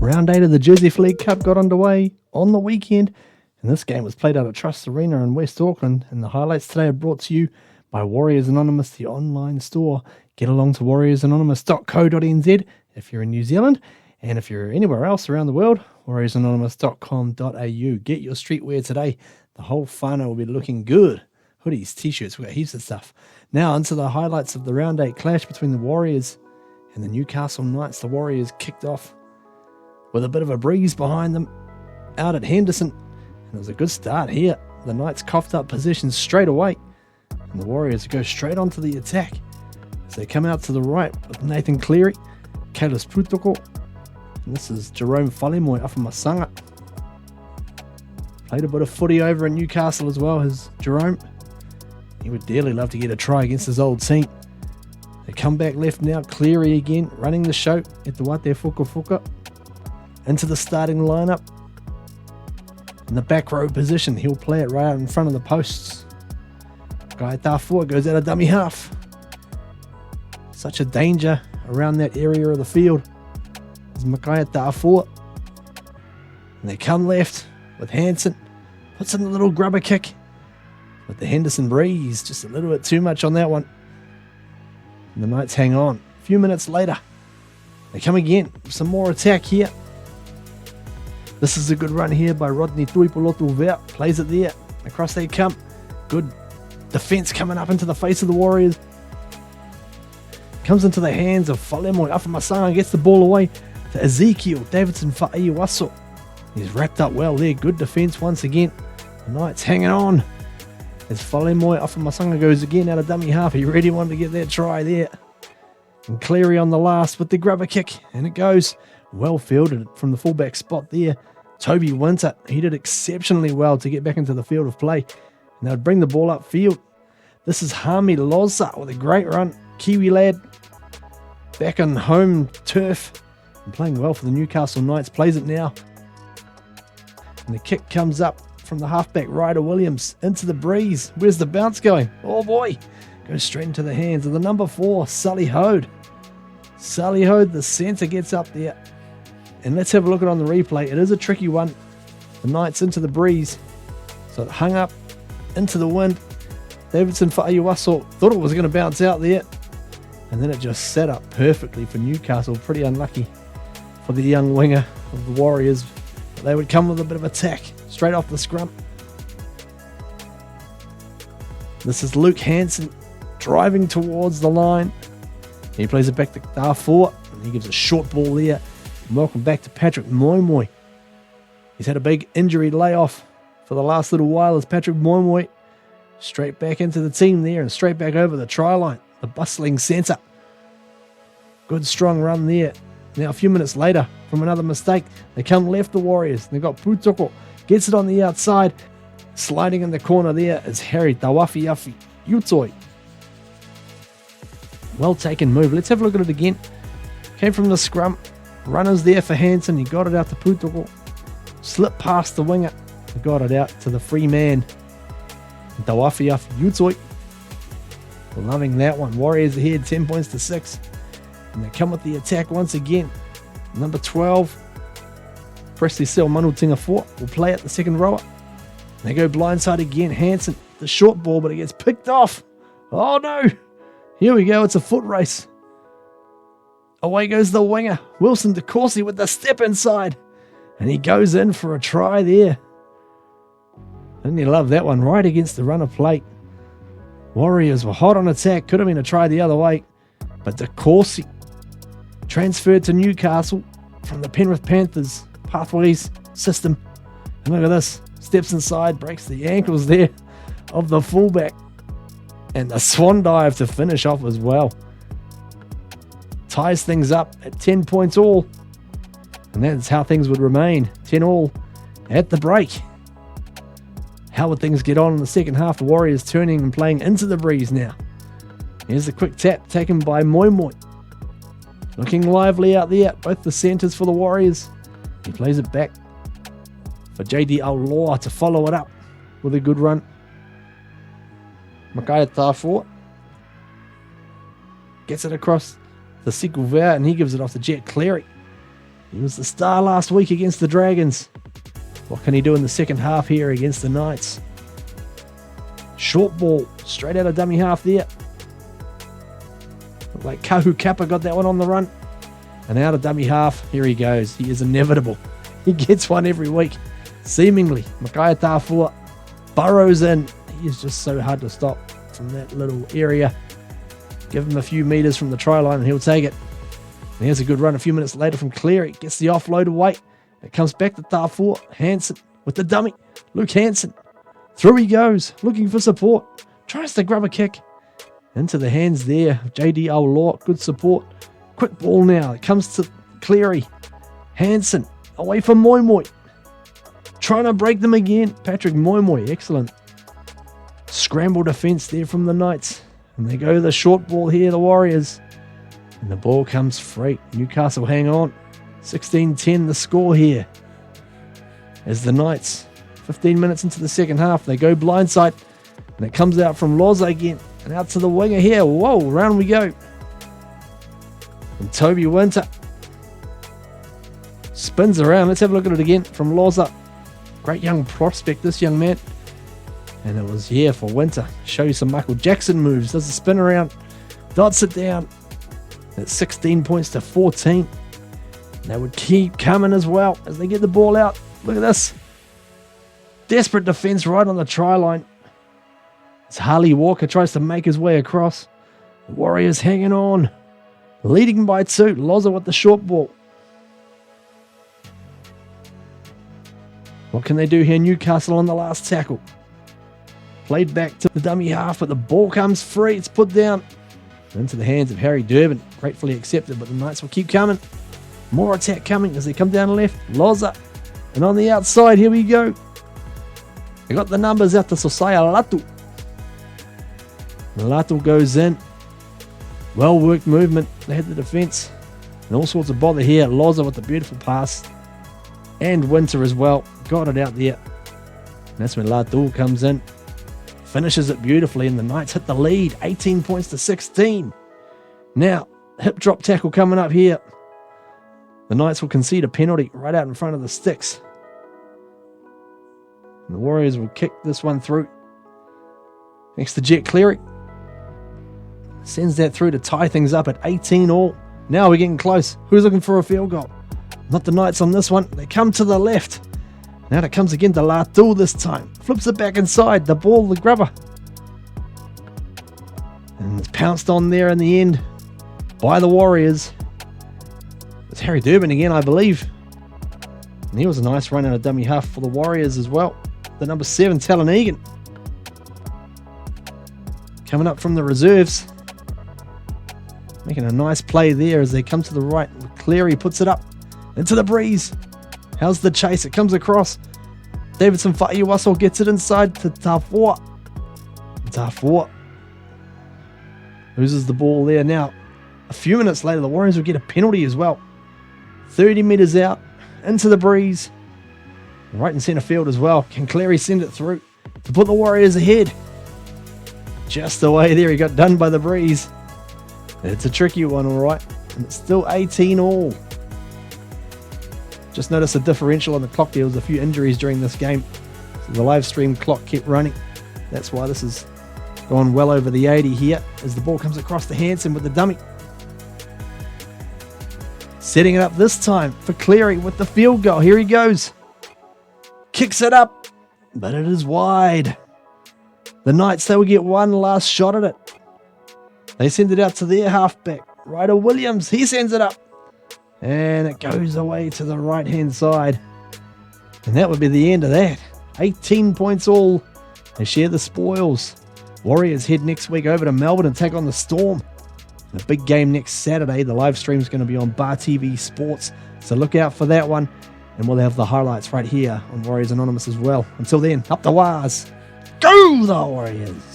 Round 8 of the Jersey Flegg Cup got underway on the weekend, and this game was played out at Trust Arena in West Auckland, and the highlights today are brought to you by Warriors Anonymous, the online store. Get along to warriorsanonymous.co.nz if you're in New Zealand, and if you're anywhere else around the world, warriorsanonymous.com.au. Get your streetwear today. The whole whānau will be looking good. Hoodies, t-shirts, we've got heaps of stuff. Now into the highlights of the Round 8 clash between the Warriors and the Newcastle Knights. The Warriors kicked off with a bit of a breeze behind them out at Henderson. And it was a good start here. The Knights coughed up possession straight away, and the Warriors go straight onto the attack as they come out to the right with Nathan Cleary, Kalis Putoko, and this is Jerome Whalemoe Afamasanga. Played a bit of footy over in Newcastle as well as Jerome. He would dearly love to get a try against his old team. They come back left now, Cleary again running the show at the Wate Fuka into the starting lineup. In the back row position, he'll play it right out in front of the posts. Guy Tafua goes out of dummy half. Such a danger around that area of the field is Makaya Tafua. And they come left with Hansen. Puts in a little grubber kick. But the Henderson breeze, just a little bit too much on that one. And the Knights hang on. A few minutes later, they come again. Some more attack here. This is a good run here by Rodney Tuipolotu Vea. Plays it there. Across they come. Good defense coming up into the face of the Warriors. Comes into the hands of Whalemoe Afamasanga. Gets the ball away to Ezekiel Davidson Fa'aiwaso. He's wrapped up well there. Good defense once again. The Knights hanging on as Whalemoe Afamasanga goes again out of dummy half. He really wanted to get that try there. And Cleary on the last with the grubber kick. And it goes well fielded from the fullback spot there. Toby Winter, he did exceptionally well to get back into the field of play. And they'd bring the ball upfield. This is Hami Loza with a great run. Kiwi lad back on home turf and playing well for the Newcastle Knights. Plays it now. And the kick comes up from the halfback Ryder Williams into the breeze. Where's the bounce going? Oh boy. Goes straight into the hands of the number 4, Sully Hode. Sully Hode, the centre, gets up there. And let's have a look at it on the replay. It is a tricky one. The Knights into the breeze. So it hung up into the wind. Davidson Fa'aiwaso thought it was going to bounce out there. And then it just set up perfectly for Newcastle. Pretty unlucky for the young winger of the Warriors. But they would come with a bit of attack straight off the scrum. This is Luke Hansen driving towards the line. He plays it back to Darfour. And he gives a short ball there. And welcome back to Patrick Moimoy. He's had a big injury layoff for the last little while as Patrick Moimoy straight back into the team there and straight back over the try line. The bustling centre. Good strong run there. Now a few minutes later, from another mistake, they come left the Warriors. They've got Putoko. Gets it on the outside. Sliding in the corner there is Harry Tawafiafi Utoi. Well taken move. Let's have a look at it again. Came from the scrum. Runners there for Hansen. He got it out to Putoko. Slipped past the winger. He got it out to the free man. Tawafiafi Utoi. Loving that one. Warriors ahead 10 points to 6. And they come with the attack once again. Number 12. Presley Sel Manutinga 4 will play at the second rower. They go blindside again. Hansen, the short ball, but it gets picked off. Oh no! Here we go. It's a foot race. Away goes the winger. Wilson DeCourcy with the step inside. And he goes in for a try there. Didn't you love that one? Right against the runner plate. Warriors were hot on attack. Could have been a try the other way. But DeCourcy transferred to Newcastle from the Penrith Panthers pathways system. And look at this. Steps inside, breaks the ankles there of the fullback. And the swan dive to finish off as well. Ties things up at 10 points all. And that's how things would remain. 10 all at the break. How would things get on in the second half? The Warriors turning and playing into the breeze now. Here's the quick tap taken by Moimoy. Looking lively out there. Both the centres for the Warriors. He plays it back for JD Aulaw to follow it up with a good run. Makaya Tafua gets it across the Siku Vea and he gives it off to Jet Cleary. He was the star last week against the Dragons. What can he do in the second half here against the Knights? Short ball, straight out of dummy half there. Looked like Kahu Kappa got that one on the run. And out of dummy half, here he goes. He is inevitable. He gets one every week, seemingly. Makaya Tafua burrows in. He is just so hard to stop from that little area. Give him a few metres from the try line and he'll take it. And here's a good run a few minutes later from Cleary. Gets the offload away. It comes back to Tafua. Hansen with the dummy. Luke Hansen. Through he goes, looking for support. Tries to grab a kick. Into the hands there of JD Aulaw. Good support. Quick ball now. It comes to Cleary. Hansen away from Moimoi. Trying to break them again. Patrick Moimoi. Excellent. Scramble defence there from the Knights. And they go the short ball here, the Warriors. And the ball comes free. Newcastle hang on. 16-10 the score here. As the Knights, 15 minutes into the second half, they go blindside. And it comes out from Loza again. And out to the winger here. Whoa, round we go. And Toby Winter spins around. Let's have a look at it again from Loza. Great young prospect, this young man. And it was, yeah, for Winter. Show you some Michael Jackson moves. Does a spin around. Dots it down. It's 16 points to 14. And they would keep coming as well as they get the ball out. Look at this. Desperate defense right on the try line. As Harley Walker tries to make his way across. The Warriors hanging on. Leading by 2. Loza with the short ball. What can they do here? Newcastle on the last tackle. Played back to the dummy half, but the ball comes free. It's put down into the hands of Harry Durbin. Gratefully accepted, but the Knights will keep coming. More attack coming as they come down the left. Loza. And on the outside, here we go. They got the numbers out to Sosaya Latu. Latu goes in. Well worked movement. They had the defence. And all sorts of bother here. Loza with the beautiful pass. And Winter as well. Got it out there. And that's when Latu comes in. Finishes it beautifully, and the Knights hit the lead. 18 points to 16. Now, hip drop tackle coming up here. The Knights will concede a penalty right out in front of the sticks. And the Warriors will kick this one through. Next to Jet Cleary. Sends that through to tie things up at 18 all. Now we're getting close. Who's looking for a field goal? Not the Knights on this one. They come to the left. Now it comes again to Latu this time. Flips it back inside. The ball, the grubber. And it's pounced on there in the end by the Warriors. It's Harry Durbin again, I believe. And he was a nice run out of dummy half for the Warriors as well. The number 7, Talon Egan. Coming up from the reserves. Making a nice play there as they come to the right. Cleary puts it up into the breeze. How's the chase? It comes across. Davidson Faiwaso gets it inside to Tafua. Tafua loses the ball there. Now, a few minutes later, the Warriors will get a penalty as well. 30 metres out, into the breeze. Right in centre field as well. Can Cleary send it through to put the Warriors ahead? Just away there, he got done by the breeze. It's a tricky one, all right. And it's still 18 all. Just notice a differential on the clock. There was a few injuries during this game. So the live stream clock kept running. That's why this has gone well over the 80 here as the ball comes across to Hansen with the dummy. Setting it up this time for Cleary with the field goal. Here he goes. Kicks it up, but it is wide. The Knights, they will get one last shot at it. They send it out to their halfback, Ryder Williams. He sends it up. And it goes away to the right-hand side. And that would be the end of that. 18 points all. They share the spoils. Warriors head next week over to Melbourne and take on the Storm. The big game next Saturday. The live stream is going to be on Bar TV Sports. So look out for that one. And we'll have the highlights right here on Warriors Anonymous as well. Until then, up the wires. Go the Warriors!